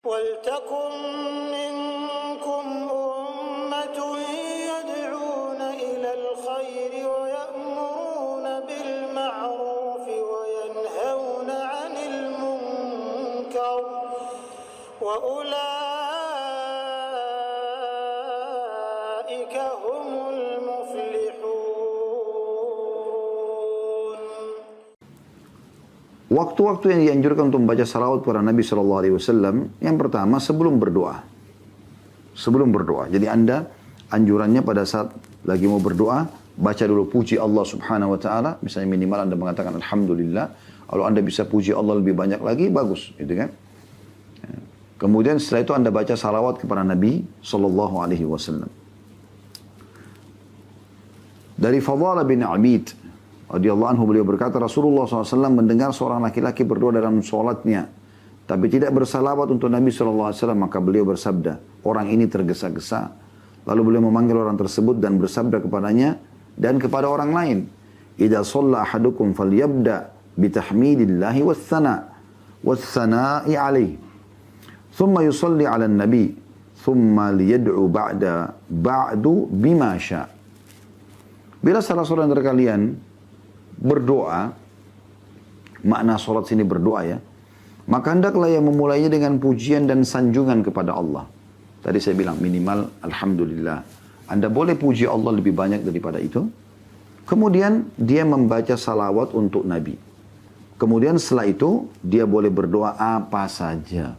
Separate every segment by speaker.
Speaker 1: وَلْتَكُنْ مِنْكُمْ أُمَّةٌ يَدْعُونَ إِلَى الْخَيْرِ وَيَأْمُرُونَ بِالْمَعْرُوفِ وَيَنْهَوْنَ عَنِ الْمُنْكَرِ وَأُولَئِكَ هُمُ الْمُفْلِحُونَ.
Speaker 2: Waktu-waktu yang dianjurkan untuk membaca salawat kepada Nabi SAW, yang pertama sebelum berdoa. Sebelum berdoa. Jadi Anda anjurannya pada saat lagi mau berdoa, baca dulu puji Allah Subhanahu Wa Taala. Misalnya minimal Anda mengatakan Alhamdulillah. Kalau Anda bisa puji Allah lebih banyak lagi, bagus, gitu kan? Kemudian setelah itu Anda baca salawat kepada Nabi SAW. Dari Fadhalah bin Abid radhiyallahu anhu, beliau berkata, Rasulullah SAW mendengar seorang laki-laki berdoa dalam sholatnya, tapi tidak bersalawat untuk Nabi SAW, maka beliau bersabda, orang ini tergesa-gesa. Lalu beliau memanggil orang tersebut dan bersabda kepadanya dan kepada orang lain, Idza shalla ahadukum falyabda bitahmidillahi wassana'i alaihi, thumma yusalli ala nabi, thumma liyad'u ba'du bima sya'. Bila salah seorang dari kalian berdoa, makna sholat sini berdoa ya, maka hendaklah yang memulainya dengan pujian dan sanjungan kepada Allah. Tadi saya bilang minimal Alhamdulillah. Anda boleh puji Allah lebih banyak daripada itu. Kemudian dia membaca salawat untuk Nabi. Kemudian setelah itu dia boleh berdoa apa saja.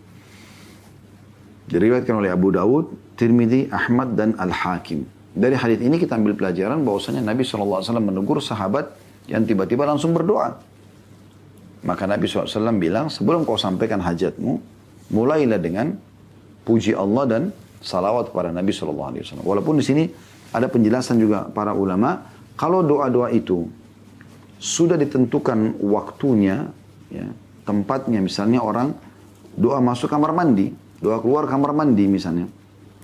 Speaker 2: Diriwayatkan oleh Abu Dawud, Tirmidzi, Ahmad dan Al-Hakim. Dari hadis ini kita ambil pelajaran bahwasanya Nabi SAW menegur sahabat yang tiba-tiba langsung berdoa. Maka Nabi SAW bilang, sebelum kau sampaikan hajatmu, mulailah dengan puji Allah dan salawat kepada Nabi SAW. Walaupun di sini ada penjelasan juga para ulama, kalau doa-doa itu sudah ditentukan waktunya, ya, tempatnya, misalnya orang doa masuk kamar mandi, doa keluar kamar mandi misalnya,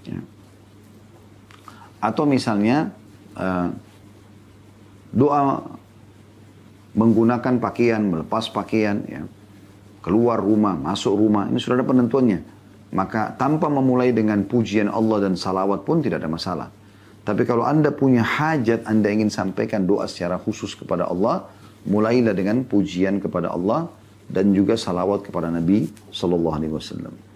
Speaker 2: ya. Atau misalnya doa menggunakan pakaian, melepas pakaian, ya, keluar rumah, masuk rumah, ini sudah ada penentuannya. Maka tanpa memulai dengan pujian Allah dan salawat pun tidak ada masalah. Tapi kalau Anda punya hajat, Anda ingin sampaikan doa secara khusus kepada Allah, mulailah dengan pujian kepada Allah dan juga salawat kepada Nabi SAW.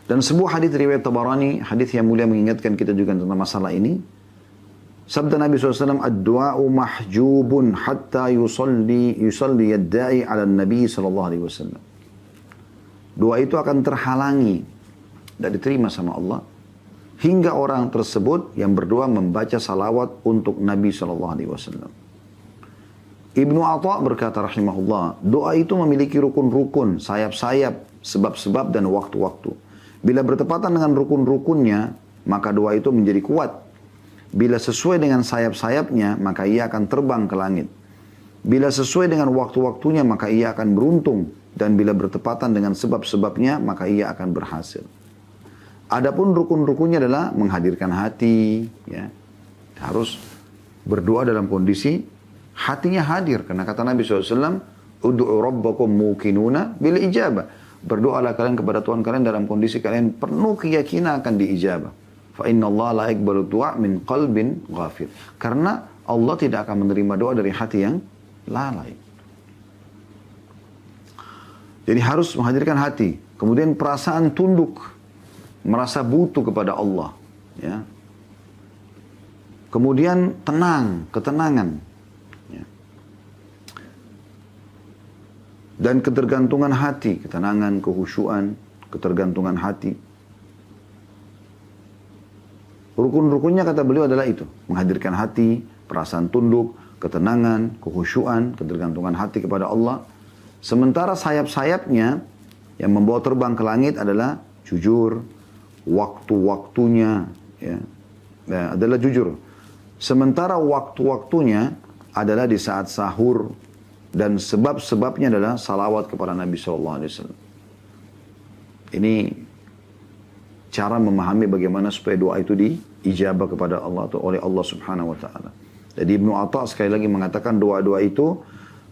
Speaker 2: Dan sebuah hadis riwayat Tabarani, hadis yang mulia mengingatkan kita juga tentang masalah ini. Sabda Nabi SAW, Ad-du'a'u mahjubun hatta yusalli yadda'i ala Nabi SAW. Doa itu akan terhalangi, tidak diterima sama Allah, hingga orang tersebut yang berdoa membaca salawat untuk Nabi SAW. Ibnu Atha berkata rahimahullah, doa itu memiliki rukun-rukun, sayap-sayap, sebab-sebab dan waktu-waktu. Bila bertepatan dengan rukun-rukunnya, maka doa itu menjadi kuat. Bila sesuai dengan sayap-sayapnya, maka ia akan terbang ke langit. Bila sesuai dengan waktu-waktunya, maka ia akan beruntung. Dan bila bertepatan dengan sebab-sebabnya, maka ia akan berhasil. Adapun rukun-rukunnya adalah menghadirkan hati. Ya. Harus berdoa dalam kondisi hatinya hadir. Karena kata Nabi SAW, Udu'u rabbakum muqinuna bil ijabah. Berdoalah kalian kepada Tuhan kalian dalam kondisi kalian penuh keyakinan akan diijabah. Fa inna Allah la yaqbalu du'a min qalbin ghafir. Karena Allah tidak akan menerima doa dari hati yang lalai. Jadi harus menghadirkan hati. Kemudian perasaan tunduk, merasa butuh kepada Allah. Ya. Kemudian tenang, ketenangan. Ya. Dan ketergantungan hati, ketenangan, kehusyuan, ketergantungan hati. Rukun-rukunnya kata beliau adalah itu. Menghadirkan hati, perasaan tunduk, ketenangan, kehusyuan, ketergantungan hati kepada Allah. Sementara sayap-sayapnya yang membawa terbang ke langit adalah jujur, waktu-waktunya ya, adalah jujur. Sementara waktu-waktunya adalah di saat sahur dan sebab-sebabnya adalah salawat kepada Nabi SAW. Ini cara memahami bagaimana supaya doa itu diijabah kepada Allah atau oleh Allah Subhanahu Wa Taala. Jadi Ibnu Atha sekali lagi mengatakan doa-doa itu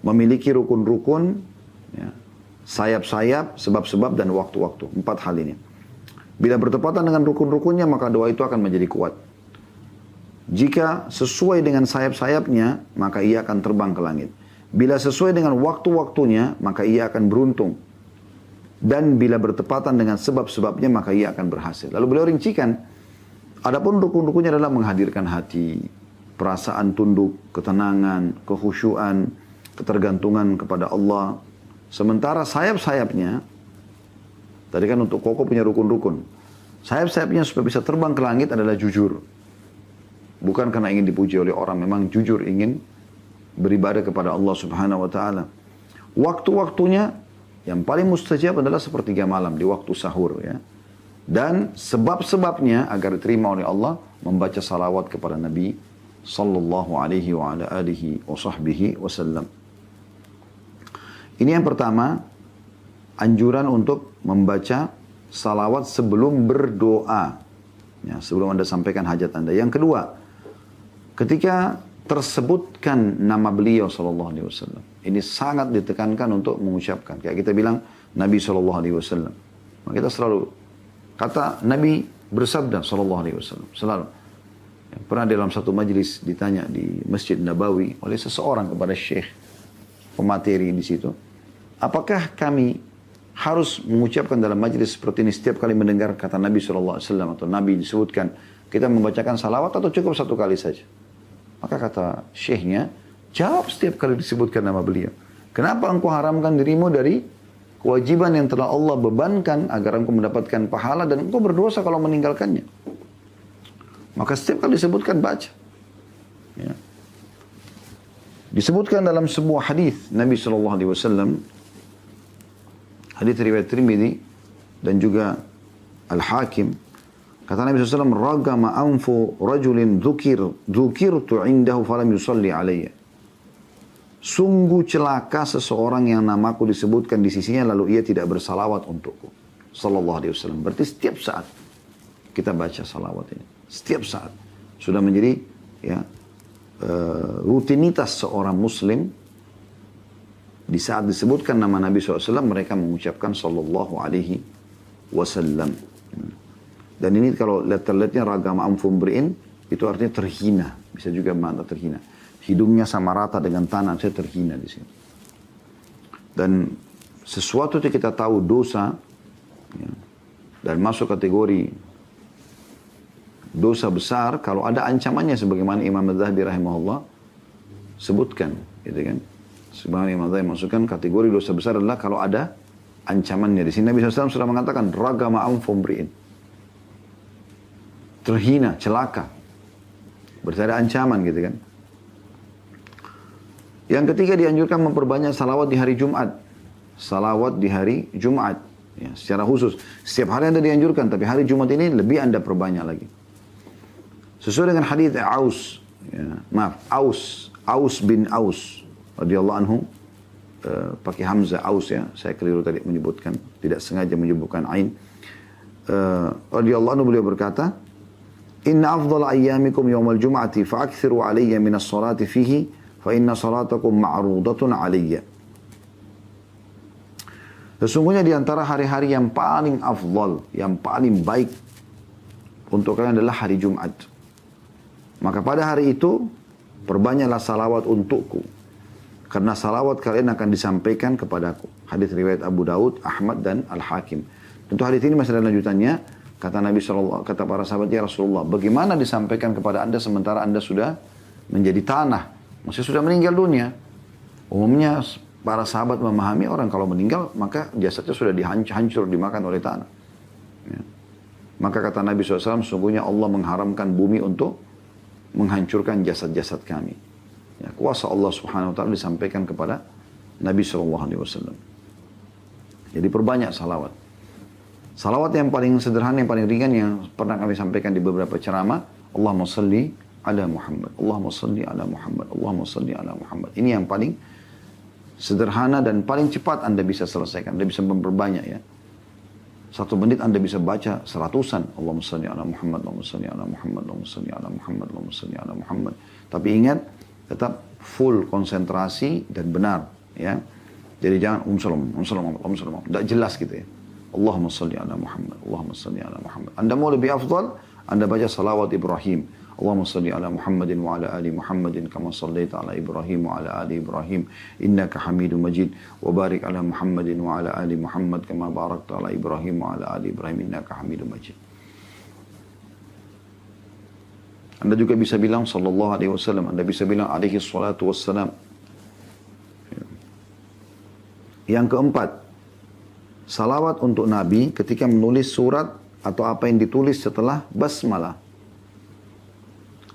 Speaker 2: memiliki rukun-rukun, ya, sayap-sayap, sebab-sebab, dan waktu-waktu. 4 hal ini. Bila bertepatan dengan rukun-rukunnya, maka doa itu akan menjadi kuat. Jika sesuai dengan sayap-sayapnya, maka ia akan terbang ke langit. Bila sesuai dengan waktu-waktunya, maka ia akan beruntung. Dan bila bertepatan dengan sebab-sebabnya, maka ia akan berhasil. Lalu beliau rincikan, adapun rukun-rukunnya adalah menghadirkan hati, perasaan tunduk, ketenangan, kekhusyuan, ketergantungan kepada Allah. Sementara sayap-sayapnya, tadi kan untuk kokoh punya rukun-rukun. Sayap-sayapnya supaya bisa terbang ke langit adalah jujur. Bukan karena ingin dipuji oleh orang, memang jujur ingin beribadah kepada Allah Subhanahu wa taala. Waktu-waktunya yang paling mustajab adalah sepertiga malam di waktu sahur ya. Dan sebab-sebabnya agar diterima oleh Allah membaca salawat kepada Nabi sallallahu alaihi wa ala alihi wa sahbihi wasallam. Ini yang pertama, anjuran untuk membaca salawat sebelum berdoa. Ya, sebelum Anda sampaikan hajat Anda. Yang kedua, ketika tersebutkan nama beliau sallallahu alaihi wasallam, ini sangat ditekankan untuk mengucapkan. Kayak kita bilang Nabi sallallahu alaihi wasallam. Maka kita selalu kata Nabi bersabda sallallahu alaihi wasallam. Selalu. Ya, pernah dalam satu majlis ditanya di Masjid Nabawi oleh seseorang kepada syekh pemateri di situ, apakah kami harus mengucapkan dalam majlis seperti ini setiap kali mendengar kata Nabi SAW atau Nabi disebutkan, kita membacakan salawat atau cukup satu kali saja? Maka kata syekhnya, jawab setiap kali disebutkan nama beliau. Kenapa engkau haramkan dirimu dari kewajiban yang telah Allah bebankan agar engkau mendapatkan pahala dan engkau berdosa kalau meninggalkannya? Maka setiap kali disebutkan baca. Ya. Disebutkan dalam sebuah hadis Nabi SAW, hadis riwayat Tirmidzi dan juga Al-Hakim, kata Nabi SAW, ragama anfu rajulin dzukirtu indahu falam yusalli alayya. Sungguh celaka seseorang yang namaku disebutkan di sisinya lalu ia tidak bersalawat untukku. Sallallahu alaihi wasallam. Berarti setiap saat kita baca salawat ini. Setiap saat. Sudah menjadi ya rutinitas seorang muslim. Di saat disebutkan nama Nabi SAW, mereka mengucapkan sallallahu alaihi wasallam. Dan ini kalau terlihatnya ragama amfumbri'in, itu artinya terhina. Bisa juga makna terhina. Hidungnya sama rata dengan tanah, saya terhina di sini. Dan sesuatu yang kita tahu dosa, ya, dan masuk kategori dosa besar, kalau ada ancamannya sebagaimana Imam Az-Zahabi rahimahullah sebutkan, gitu kan. Sebagaimana Imam Az-Zahabi masukkan kategori dosa besar adalah kalau ada ancamannya. Di sini Nabi SAW sudah mengatakan ragama amfumbri'in. Terhina, celaka. Berarti ada ancaman gitu kan. Yang ketiga dianjurkan memperbanyak salawat di hari Jumat. Salawat di hari Jumat. Ya, secara khusus. Setiap hari Anda dianjurkan, tapi hari Jumat ini lebih Anda perbanyak lagi. Sesuai dengan hadis Aus. Ya, Aus bin Aus. Radhiyallahu anhu. Pakai Hamzah Aus ya. Saya keliru tadi menyebutkan. Tidak sengaja menyebutkan Ain. Radhiyallahu anhu beliau berkata, Inna afdala ayyamikum yawmal jum'ati fa'akthiru alayya minas salati fihi fa inna salatakum ma'rudatun alayya. Sesungguhnya di antara hari-hari yang paling afdal, yang paling baik untuk kalian adalah hari Jumat. Maka pada hari itu perbanyaklah salawat untukku. Karena salawat kalian akan disampaikan kepadaku. Hadis riwayat Abu Daud, Ahmad dan Al-Hakim. Tentu hadis ini masih ada lanjutannya. Kata Nabi SAW, kata para sahabat, ya Rasulullah, bagaimana disampaikan kepada anda sementara anda sudah menjadi tanah? Maksudnya sudah meninggal dunia. Umumnya para sahabat memahami orang kalau meninggal, maka jasadnya sudah dihancur, dimakan oleh tanah. Ya. Maka kata Nabi SAW, sungguhnya Allah mengharamkan bumi untuk menghancurkan jasad-jasad kami. Ya, kuasa Allah Subhanahu Wa Taala disampaikan kepada Nabi SAW. Jadi perbanyak salawat. Salawat yang paling sederhana, yang paling ringan yang pernah kami sampaikan di beberapa ceramah, Allahumma salli ala Muhammad, Allahumma salli ala Muhammad, Allahumma salli ala Muhammad. Ini yang paling sederhana dan paling cepat Anda bisa selesaikan. Anda bisa memperbanyak ya. 1 menit Anda bisa baca 100-an. Allahumma salli ala Muhammad, Allahumma salli ala Muhammad, Allahumma salli ala Muhammad, Allahumma salli ala Muhammad. Tapi ingat, tetap full konsentrasi dan benar ya. Jadi jangan salam. Tidak jelas gitu ya. Allahumma salli ala Muhammad, Allahumma salli ala Muhammad. Anda mau lebih afdal, Anda baca salawat Ibrahim. Allahumma salli ala Muhammadin wa ala ali Muhammadin kama sallaita ala Ibrahim wa ala ali Ibrahim innaka Hamidum Majid wa barik ala Muhammadin wa ala ali Muhammad kama barakta ala Ibrahim wa ala ali Ibrahim innaka Hamidum Majid. Anda juga bisa bilang sallallahu alaihi wasallam, Anda bisa bilang alaihi salatu wassalam. Yang keempat, salawat untuk Nabi ketika menulis surat atau apa yang ditulis setelah basmalah.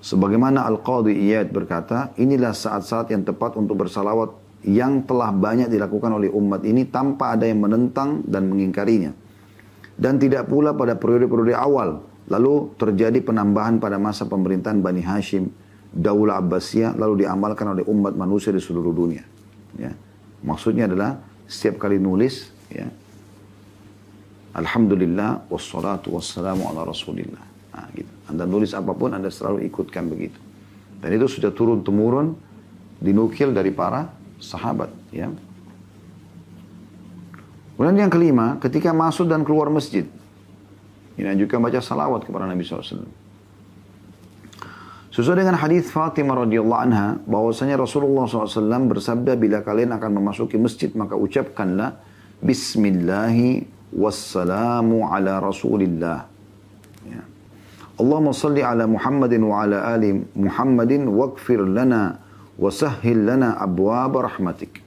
Speaker 2: Sebagaimana Al-Qadhi Iyad berkata, inilah saat-saat yang tepat untuk bersalawat yang telah banyak dilakukan oleh umat ini tanpa ada yang menentang dan mengingkarinya. Dan tidak pula pada periode-periode awal. Lalu terjadi penambahan pada masa pemerintahan Bani Hashim, Daulah Abbasiyah, lalu diamalkan oleh umat manusia di seluruh dunia. Ya. Maksudnya adalah setiap kali nulis, ya, Alhamdulillah, wassalatu wassalamu ala Rasulillah. Nah, gitu. Anda nulis apapun, Anda selalu ikutkan begitu. Dan itu sudah turun-temurun, dinukil dari para sahabat. Ya. Kemudian yang kelima, ketika masuk dan keluar masjid. Ini juga baca salawat kepada Nabi SAW. Sesuai dengan hadis Fatimah radhiyallahu anha, bahwasanya Rasulullah SAW bersabda, bila kalian akan memasuki masjid, maka ucapkanlah, Bismillahi wassalamu ala Rasulillah. Ya. Allahumma salli ala Muhammadin wa ala ali Muhammadin waghfir lana wa sahhil lana abwaaba rahmatik.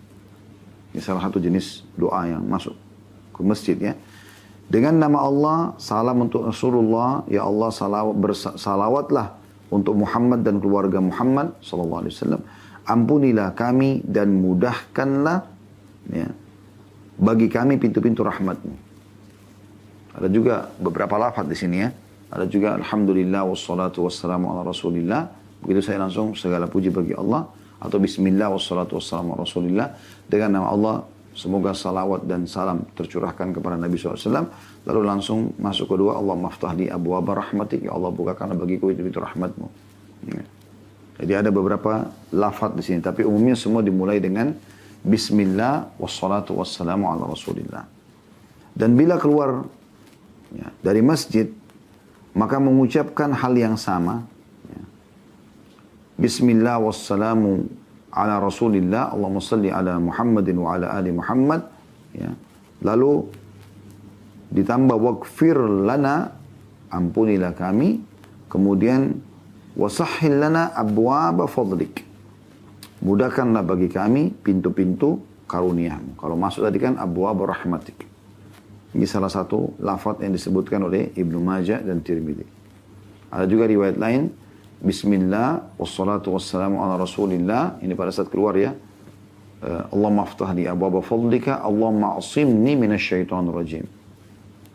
Speaker 2: Ini salah satu jenis doa yang masuk ke masjid ya. Dengan nama Allah, salam untuk Rasulullah, ya Allah salawatlah untuk Muhammad dan keluarga Muhammad sallallahu alaihi wasallam. Ampunilah kami dan mudahkanlah ya, bagi kami pintu-pintu rahmat-Mu. Ada juga beberapa lafaz di sini ya. Ada juga Alhamdulillah wassalatu wassalamu ala Rasulillah. Begitu saya langsung segala puji bagi Allah. Atau Bismillah wassalatu wassalamu ala Rasulillah. Dengan nama Allah, semoga salawat dan salam tercurahkan kepada Nabi SAW. Lalu langsung masuk kedua, Allah maftahli abwaaba rahmatik. Ya Allah, bukakanlah bagiku pintu-pintu rahmat-Mu. Ya. Jadi ada beberapa lafaz di sini. Tapi umumnya semua dimulai dengan Bismillah wassalatu wassalamu ala Rasulillah. Dan bila keluar ya, dari masjid, maka mengucapkan hal yang sama. Ya. Bismillah wassalamu ala Rasulillah. Allahumma salli ala Muhammadin wa ala ali Muhammad. Ya. Lalu ditambah waghfir lana, ampunilah kami. Kemudian wasahhil lana abwaaba fadlik. Mudahkanlah bagi kami pintu-pintu karunia-Mu. Kalau masuk tadi kan abwaaba rahmatik. Ini salah satu lafaz yang disebutkan oleh Ibnu Majah dan Tirmidzi. Ada juga riwayat lain, Bismillah wassalatu wassalamu ala Rasulillah. Ini pada saat keluar ya. Allahumma aftah li abwaaba fadlika, Allahumma asimni minasyaitonir rajim.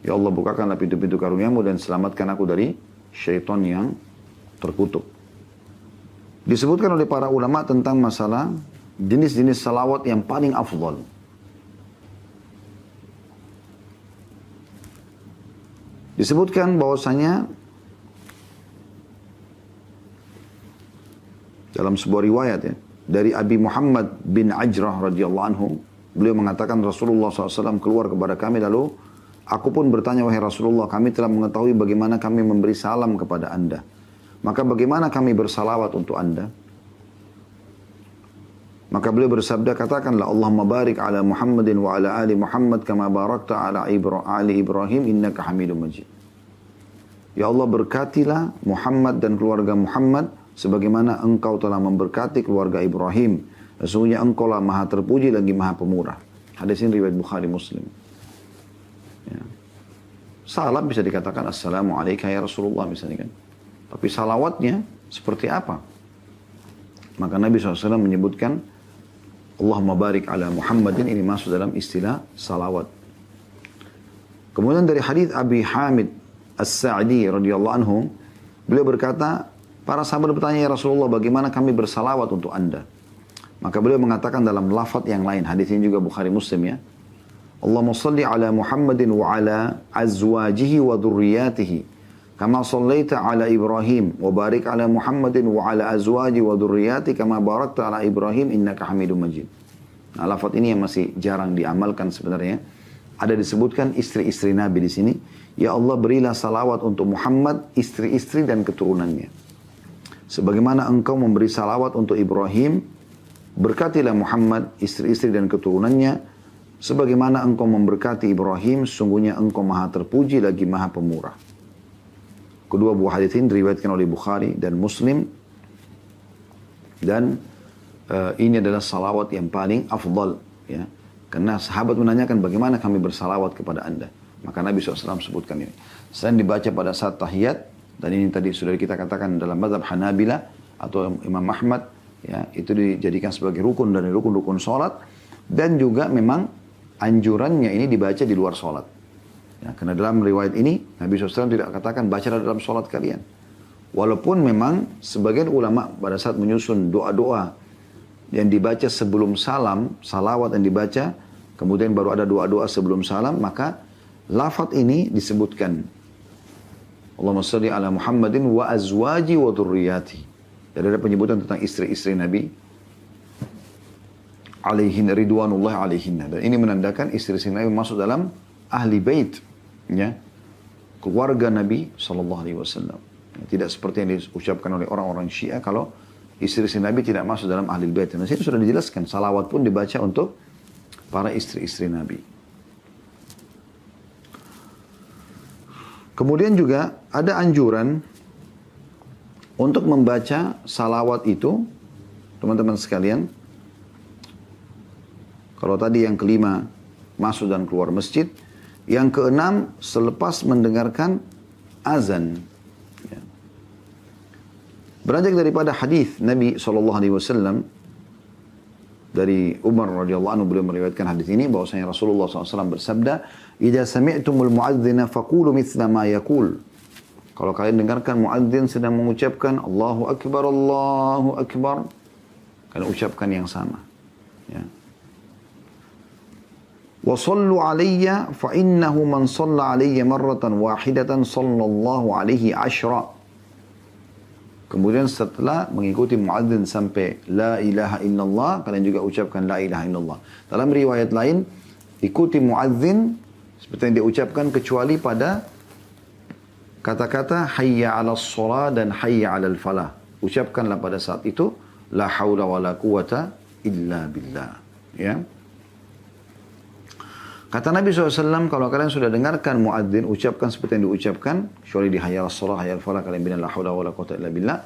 Speaker 2: Ya Allah, bukakanlah pintu-pintu karunia-Mu dan selamatkan aku dari syaitan yang terkutuk. Disebutkan oleh para ulama tentang masalah jenis-jenis salawat yang paling afdal. Disebutkan bahwasanya dalam sebuah riwayat ya, dari Abi Muhammad bin Ajrah radhiyallahu anhu, beliau mengatakan Rasulullah SAW keluar kepada kami, lalu aku pun bertanya, wahai Rasulullah, kami telah mengetahui bagaimana kami memberi salam kepada Anda. Maka bagaimana kami bersalawat untuk Anda? Maka beliau bersabda, katakanlah Allahumma barik ala Muhammadin wa ala ali Muhammad kama barakta ala ali Ibrahim innaka Hamidum Majid. Ya Allah, berkatilah Muhammad dan keluarga Muhammad sebagaimana Engkau telah memberkati keluarga Ibrahim. Sesungguhnya Engkau lah Maha terpuji lagi Maha pemurah. Hadis ini riwayat Bukhari Muslim. Ya. Salam bisa dikatakan Assalamualaikum ya Rasulullah misalnya kan. Tapi salawatnya seperti apa? Maka Nabi SAW menyebutkan Allahumma barik ala Muhammadin, ini masuk dalam istilah salawat. Kemudian dari hadis Abi Hamid As-Sa'di radhiyallahu anhu, beliau berkata, para sahabat bertanya, ya Rasulullah, bagaimana kami bersalawat untuk Anda? Maka beliau mengatakan dalam lafaz yang lain, hadis ini juga Bukhari Muslim ya. Allahumma salli ala Muhammadin wa ala azwajihi wa dhurriyyatihi kama sallaita ala Ibrahim wa barik ala Muhammadin wa ala azwaji wa dhurriyyati kama barakta ala Ibrahim innaka Hamidum Majid. Nah, lafaz ini yang masih jarang diamalkan sebenarnya. Ada disebutkan istri-istri Nabi di sini. Ya Allah, berilah salawat untuk Muhammad, istri-istri dan keturunannya. Sebagaimana engkau memberi salawat untuk Ibrahim, berkatilah Muhammad, istri-istri dan keturunannya. Sebagaimana engkau memberkati Ibrahim, sungguhnya engkau maha terpuji lagi maha pemurah. Kedua buah hadis ini diriwayatkan oleh Bukhari dan Muslim. Dan ini adalah salawat yang paling afdal. Ya. Karena sahabat menanyakan bagaimana kami bersalawat kepada anda. Maka Nabi SAW sebutkan ini. Selain dibaca pada saat tahiyat, dan ini tadi sudah kita katakan dalam mazhab Hanabila atau Imam Ahmad, ya, itu dijadikan sebagai rukun dari rukun-rukun sholat. Dan juga memang anjurannya ini dibaca di luar sholat. Ya, karena dalam riwayat ini, Nabi SAW tidak katakan bacalah dalam sholat kalian. Walaupun memang sebagian ulama pada saat menyusun doa-doa yang dibaca sebelum salam, salawat yang dibaca, kemudian baru ada doa-doa sebelum salam, maka lafaz ini disebutkan. Allahumma salli ala Muhammadin wa azwaji wa dhurriyyati. Jadi ada penyebutan tentang istri-istri Nabi. Alaihin ridwanullah alaihinna. Dan ini menandakan istri-istri Nabi masuk dalam ahli bait. Ya. Keluarga Nabi SAW. Tidak seperti yang diucapkan oleh orang-orang Syiah kalau istri-istri Nabi tidak masuk dalam ahli bait. Dan itu sudah dijelaskan. Salawat pun dibaca untuk para istri-istri Nabi. Kemudian juga ada anjuran untuk membaca salawat itu, teman-teman sekalian. Kalau tadi yang kelima, masuk dan keluar masjid. Yang keenam, selepas mendengarkan azan. Ya. Beranjak daripada hadis Nabi SAW, dari Umar radhiyallahu anhu, beliau meriwayatkan hadis ini bahwasanya Rasulullah SAW bersabda, "Idza sami'tumul mu'adzina faqulu mithla ma yaqul." Kalau kalian dengarkan muadzin sedang mengucapkan Allahu Akbar, Allahu Akbar, kalian ucapkan yang sama. Ya. Wa sallu alayya fa innahu man shalla alayya marratan wahidatan sallallahu alaihi 10. Kemudian setelah mengikuti muadzin sampai la ilaha illallah, kalian juga ucapkan la ilaha illallah. Dalam riwayat lain, ikuti muadzin seperti yang diucapkan kecuali pada kata-kata hayya 'alas shalah dan hayya 'alal falah. Ucapkanlah pada saat itu la haula wala quwata illa billah. Ya. Kata Nabi SAW, kalau kalian sudah dengarkan muadzin, ucapkan seperti yang diucapkan, kecuali di hayya 'alas shalah, hayya 'alal falah, kalian bilang la haula wala quwata illa billah.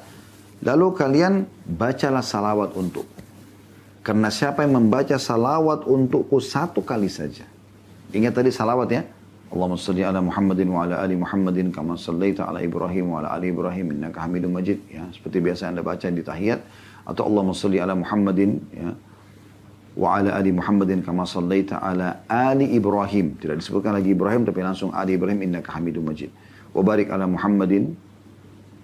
Speaker 2: Lalu kalian bacalah salawat untukku. Karena siapa yang membaca salawat untukku satu kali saja. Ingat tadi salawat ya. Allahumma salli ala Muhammadin wa ala ali Muhammadin kama sallaita ala Ibrahim wa ala ali Ibrahim innaka Hamidum Majid. Ya, seperti biasa Anda baca di tahiyat. Atau Allahumma salli ala Muhammadin ya, wa ala ali Muhammadin kama sallaita ala ali Ibrahim. Tidak disebutkan lagi Ibrahim tapi langsung ali Ibrahim innaka Hamidum Majid. Wa barik ala Muhammadin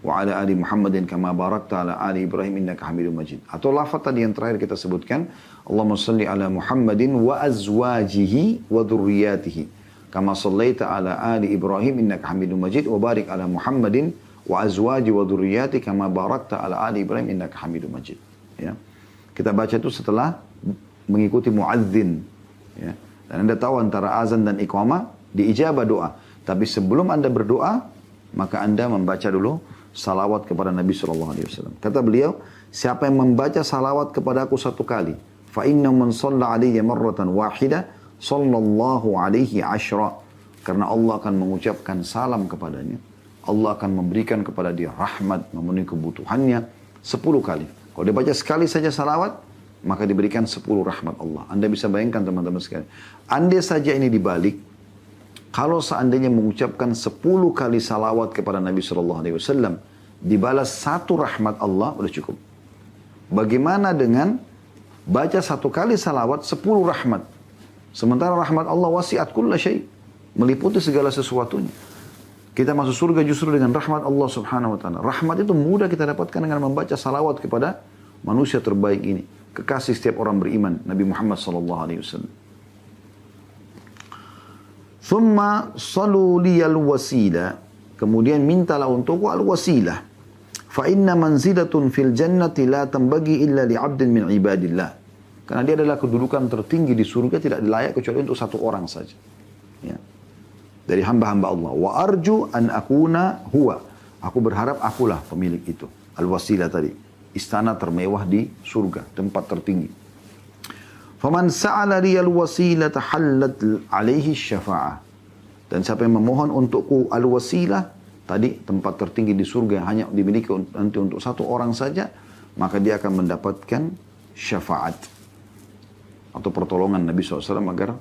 Speaker 2: wa ala ali Muhammadin kama barakta ala ali Ibrahim innaka Hamidum Majid. Atau lafaz tadi yang terakhir kita sebutkan, Allahumma salli ala Muhammadin wa azwajihi wa dhurriyyatihi kama sallaita ala ali Ibrahim innaka Hamidum Majid wa barik ala Muhammadin wa azwaji wa dhurriyyati kama barakta ala ali Ibrahim innaka Hamidum Majid. Ya. Kita baca itu setelah mengikuti muadzin. Ya. Dan Anda tahu antara azan dan iqamah diijabah doa. Tapi sebelum Anda berdoa, maka Anda membaca dulu salawat kepada Nabi SAW. Kata beliau, siapa yang membaca salawat kepada aku satu kali, fa inna man shalla alayya marratan wahida sallallahu alaihi 10. Karena Allah akan mengucapkan salam kepadanya. Allah akan memberikan kepada dia rahmat, memenuhi kebutuhannya 10 kali. Kalau dia baca sekali saja salawat, maka diberikan 10 rahmat Allah. Anda bisa bayangkan teman-teman sekalian. Andai saja ini dibalik, kalau seandainya mengucapkan 10 kali salawat kepada Nabi SAW, dibalas 1 rahmat Allah, sudah cukup. Bagaimana dengan baca 1 kali salawat 10 rahmat? Sementara rahmat Allah wasi'at kulla syai', meliputi segala sesuatunya. Kita masuk surga justru dengan rahmat Allah Subhanahu wa taala. Rahmat itu mudah kita dapatkan dengan membaca salawat kepada manusia terbaik ini, kekasih setiap orang beriman, Nabi Muhammad sallallahu alaihi wasallam. Thumma salu liyal wasila. Kemudian mintalah untukku al-wasilah. Fa inna manzilatun fil jannati la tanbaghi illa li 'abdin min ibadillah. Karena dia adalah kedudukan tertinggi di surga, tidak layak kecuali untuk satu orang saja. Ya. Dari hamba-hamba Allah. Wa arju an akuna huwa. Aku berharap akulah pemilik itu. Al-wasilah tadi. Istana termewah di surga, tempat tertinggi. Faman sa'ala liyal wasilah tahallat alaihi syafa'ah. Dan siapa yang memohon untukku al-wasilah, tadi tempat tertinggi di surga yang hanya dimiliki nanti untuk satu orang saja, maka dia akan mendapatkan syafaat atau pertolongan Nabi SAW agar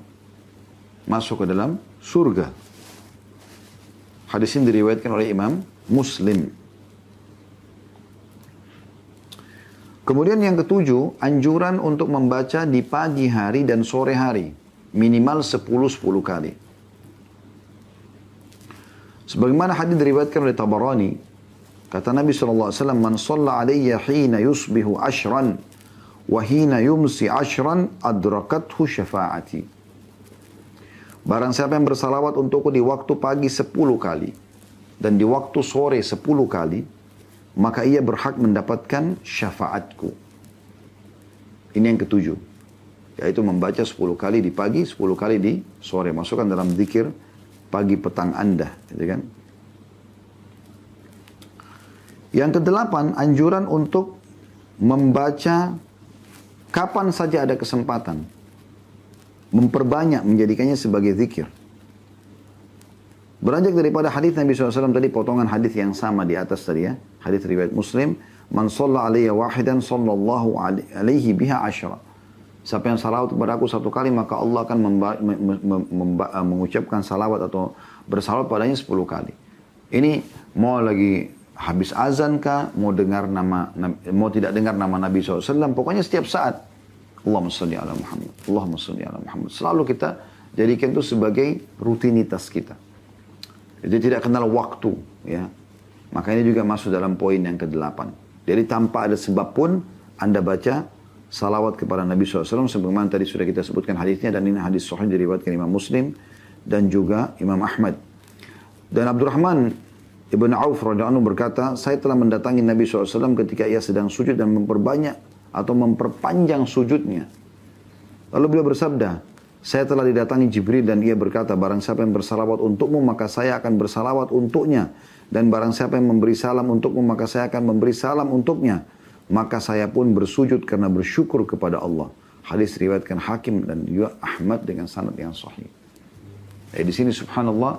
Speaker 2: masuk ke dalam surga. Hadis ini diriwayatkan oleh Imam Muslim. Kemudian yang ketujuh, anjuran untuk membaca di pagi hari dan sore hari. Minimal 10 kali. Sebagaimana hadis diriwayatkan oleh Tabarani, kata Nabi SAW, Man shalla alayya hina yusbihu ashran, wa hina yumsi ashran, adrakathu syafa'ati. Barang siapa yang bersalawat untukku di waktu pagi 10 kali, dan di waktu sore 10 kali, maka ia berhak mendapatkan syafaatku. Ini yang ketujuh. Yaitu membaca 10 kali di pagi, 10 kali di sore. Masukkan dalam zikir pagi petang Anda. Gitu kan? Yang kedelapan, anjuran untuk membaca kapan saja ada kesempatan. Memperbanyak, menjadikannya sebagai zikir. Beranjak daripada hadis Nabi SAW tadi, potongan hadis yang sama di atas tadi ya. Hadis riwayat Muslim, Man shalla alayya wahidan sallallahu alaihi biha asyara. Siapa yang salawat kepada aku satu kali, maka Allah akan mengucapkan salawat atau bersalawat padanya 10 kali. Ini mau lagi habis azan kah, mau tidak dengar nama Nabi SAW, pokoknya setiap saat. Allahumma salli ala Muhammad, Allahumma salli ala Muhammad. Selalu kita jadikan itu sebagai rutinitas kita. Jadi tidak kenal waktu, ya. Maka ini juga masuk dalam poin yang ke-8. Jadi tanpa ada sebab pun Anda baca salawat kepada Nabi SAW, sebagaimana tadi sudah kita sebutkan hadisnya, dan ini hadis sahih diriwayatkan Imam Muslim dan juga Imam Ahmad. Dan Abdurrahman Ibn Auf radhiyallahu anhu berkata, saya telah mendatangi Nabi SAW ketika ia sedang sujud dan memperbanyak atau memperpanjang sujudnya. Lalu beliau bersabda, saya telah didatangi Jibril dan ia berkata, barang siapa yang bersalawat untukmu, maka saya akan bersalawat untuknya. Dan barang siapa yang memberi salam untukmu, maka saya akan memberi salam untuknya. Maka saya pun bersujud karena bersyukur kepada Allah. Hadis riwayatkan Hakim dan juga Ahmad dengan sanad yang sahih. Di sini subhanallah,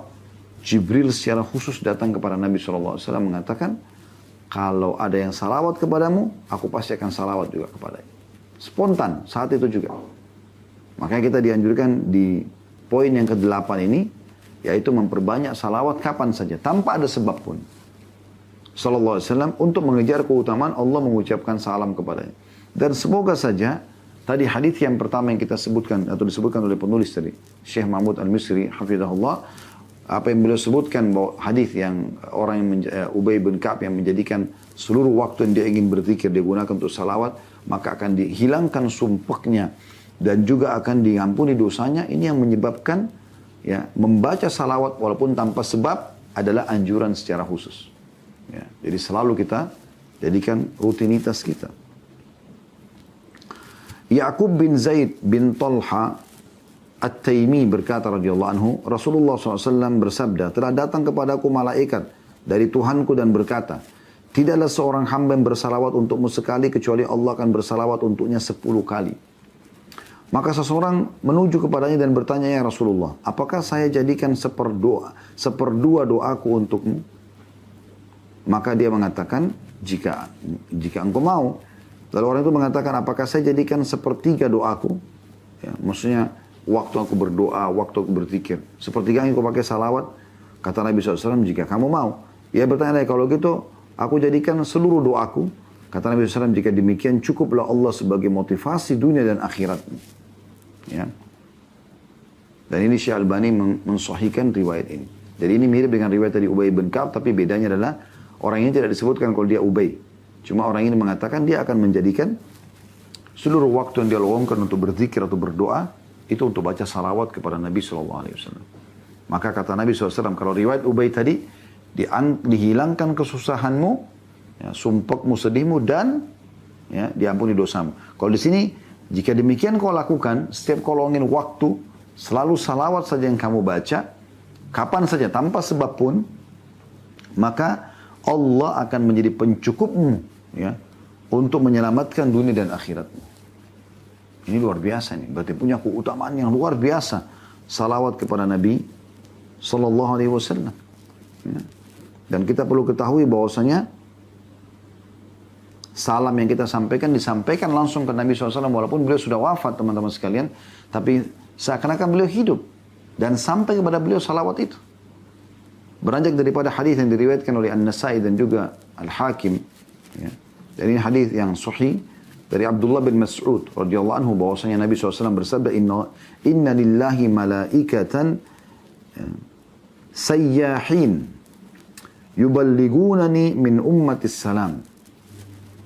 Speaker 2: Jibril secara khusus datang kepada Nabi SAW mengatakan, kalau ada yang salawat kepadamu, aku pasti akan salawat juga kepadanya. Spontan, saat itu juga. Makanya kita dianjurkan di poin yang ke-8 ini, yaitu memperbanyak salawat kapan saja, tanpa ada sebab pun. Sallallahu alaihi wasallam, untuk mengejar keutamaan Allah mengucapkan salam kepadanya. Dan semoga saja, tadi hadis yang pertama yang kita sebutkan, atau disebutkan oleh penulis tadi, Syekh Mahmud Al-Misri, hafizahullah, apa yang beliau sebutkan bahwa hadis yang orang yang Ubay bin Ka'ab yang menjadikan seluruh waktu yang dia ingin berzikir dia gunakan untuk salawat, maka akan dihilangkan sumpahnya dan juga akan diampuni dosanya. Ini yang menyebabkan ya membaca salawat walaupun tanpa sebab adalah anjuran secara khusus. Ya, jadi selalu kita jadikan rutinitas kita. Ya'qub bin Zaid bin Talha At-Taimi berkata radhiyallahu anhu, Rasulullah SAW bersabda, telah datang kepadaku malaikat dari Tuhanku dan berkata, tidaklah seorang hamba yang bersalawat untukmu sekali kecuali Allah akan bersalawat untuknya 10 kali. Maka seseorang menuju kepadanya dan bertanya, ya Rasulullah, apakah saya jadikan seperdua doaku untukmu? Maka dia mengatakan, jika engkau mau. Lalu orang itu mengatakan, apakah saya jadikan 1/3 doaku? Ya, maksudnya, waktu aku berdoa, waktu aku berzikir. 1/3 aku pakai salawat. Kata Nabi SAW, jika kamu mau. Ia bertanya, kalau gitu, aku jadikan seluruh doaku. Kata Nabi SAW, jika demikian cukuplah Allah sebagai motivasi dunia dan akhirat. Ya. Dan ini Syekh Albani mensahihkan riwayat ini. Jadi ini mirip dengan riwayat dari Ubay bin Ka'ab, tapi bedanya adalah orang ini tidak disebutkan kalau dia Ubay. Cuma orang ini mengatakan dia akan menjadikan seluruh waktu yang dia luangkan untuk berzikir atau berdoa, itu untuk baca salawat kepada Nabi SAW. Maka kata Nabi SAW, kalau riwayat Ubay tadi, dihilangkan kesusahanmu, ya, sumpahmu, sedihmu, dan ya, diampuni dosamu. Kalau di sini, Jika demikian kau lakukan, setiap kau luangin waktu, selalu salawat saja yang kamu baca, kapan saja, tanpa sebab pun, maka Allah akan menjadi pencukupmu, ya, untuk menyelamatkan dunia dan akhiratmu. Ini luar biasa nih, berarti punya keutamaan yang luar biasa. Salawat kepada Nabi Sallallahu Alaihi Wasallam. Ya. Dan kita perlu ketahui bahwasanya salam yang kita sampaikan disampaikan langsung ke Nabi SAW walaupun beliau sudah wafat teman-teman sekalian. Tapi seakan-akan beliau hidup. Dan sampai kepada beliau salawat itu. Beranjak daripada hadis yang diriwayatkan oleh An-Nasai dan juga Al-Hakim. Ya. Dan ini hadis yang sahih dari Abdullah bin Mas'ud radhiyallahu anhu bahwasanya Nabi SAW bersabda, Inna lillahi malaikatan sayyahin yuballigunani min ummatis salam.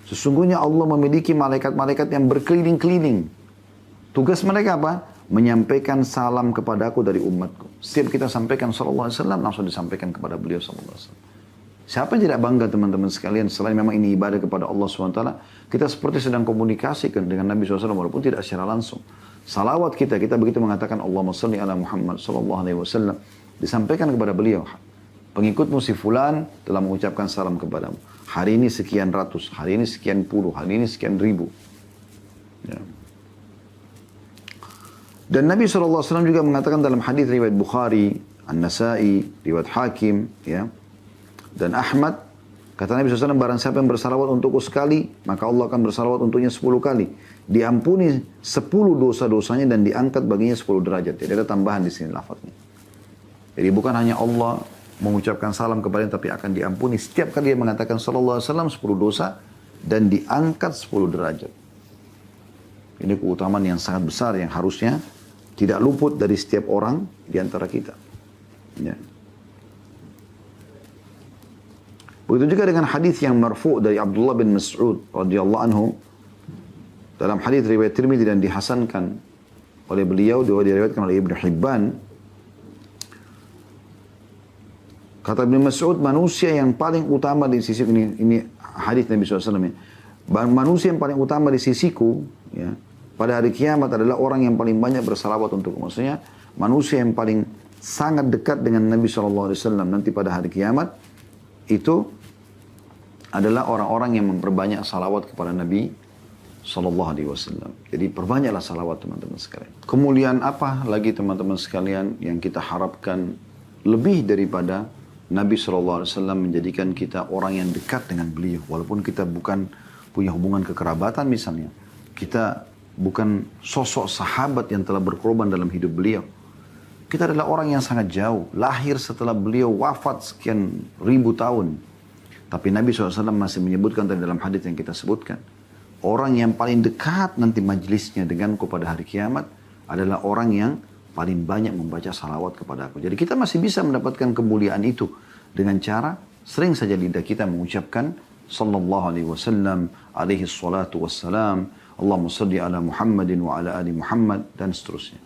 Speaker 2: Sesungguhnya Allah memiliki malaikat-malaikat yang berkeliling-keliling. Tugas mereka apa? Menyampaikan salam kepadaku dari umatku. Setiap kita sampaikan sallallahu alaihi wasallam, langsung disampaikan kepada beliau sallallahu alaihi wasallam. Siapa yang tidak bangga teman-teman sekalian, selain memang ini ibadah kepada Allah SWT, kita seperti sedang komunikasi dengan Nabi SAW walaupun tidak secara langsung. Salawat kita begitu mengatakan Allahumma salli ala Muhammad sallallahu alaihi wasallam, disampaikan kepada beliau. Pengikutmu si fulan telah mengucapkan salam kepadamu. Hari ini sekian ratus, hari ini sekian puluh, hari ini sekian ribu. Ya. Dan Nabi SAW juga mengatakan dalam hadis riwayat Bukhari, An-Nasai, riwayat Hakim, ya, dan Ahmad, kata Nabi SAW, barang siapa yang bersalawat untukku sekali, maka Allah akan bersalawat untuknya 10 kali. Diampuni 10 dosa-dosanya dan diangkat baginya 10 derajat. Tidak ada tambahan di sini lafadznya. Jadi bukan hanya Allah mengucapkan salam kepadanya, tapi akan diampuni setiap kali dia mengatakan sallallahu alaihi wasallam 10 dosa dan diangkat 10 derajat. Ini keutamaan yang sangat besar yang harusnya tidak luput dari setiap orang di antara kita. Ya. Begitu juga dengan hadis yang marfu' dari Abdullah bin Mas'ud radhiyallahu anhu. Dalam hadis riwayat Tirmidzi dan dihasankan oleh beliau, diriwayatkan oleh Ibnu Hibban. Kata Ibnu Mas'ud, manusia yang paling utama di sisi ini hadis Nabi SAW. Ya. Manusia yang paling utama di sisiku, ya, pada hari kiamat adalah orang yang paling banyak bersalawat untukku. Maksudnya manusia yang paling sangat dekat dengan Nabi SAW nanti pada hari kiamat itu adalah orang-orang yang memperbanyak salawat kepada Nabi SAW. Jadi perbanyaklah salawat teman-teman sekalian. Kemuliaan apa lagi teman-teman sekalian yang kita harapkan lebih daripada Nabi SAW menjadikan kita orang yang dekat dengan beliau. Walaupun kita bukan punya hubungan kekerabatan misalnya. Kita bukan sosok sahabat yang telah berkorban dalam hidup beliau. Kita adalah orang yang sangat jauh. Lahir setelah beliau wafat sekian ribu tahun. Tapi Nabi SAW masih menyebutkan tadi dalam hadis yang kita sebutkan. Orang yang paling dekat nanti majlisnya denganku pada hari kiamat adalah orang yang paling banyak membaca salawat kepada aku. Jadi kita masih bisa mendapatkan kemuliaan itu dengan cara sering saja lidah kita mengucapkan sallallahu alaihi wasallam, alaihi salatu wassalam, Allahumma salli ala Muhammadin wa ala ali Muhammad dan seterusnya.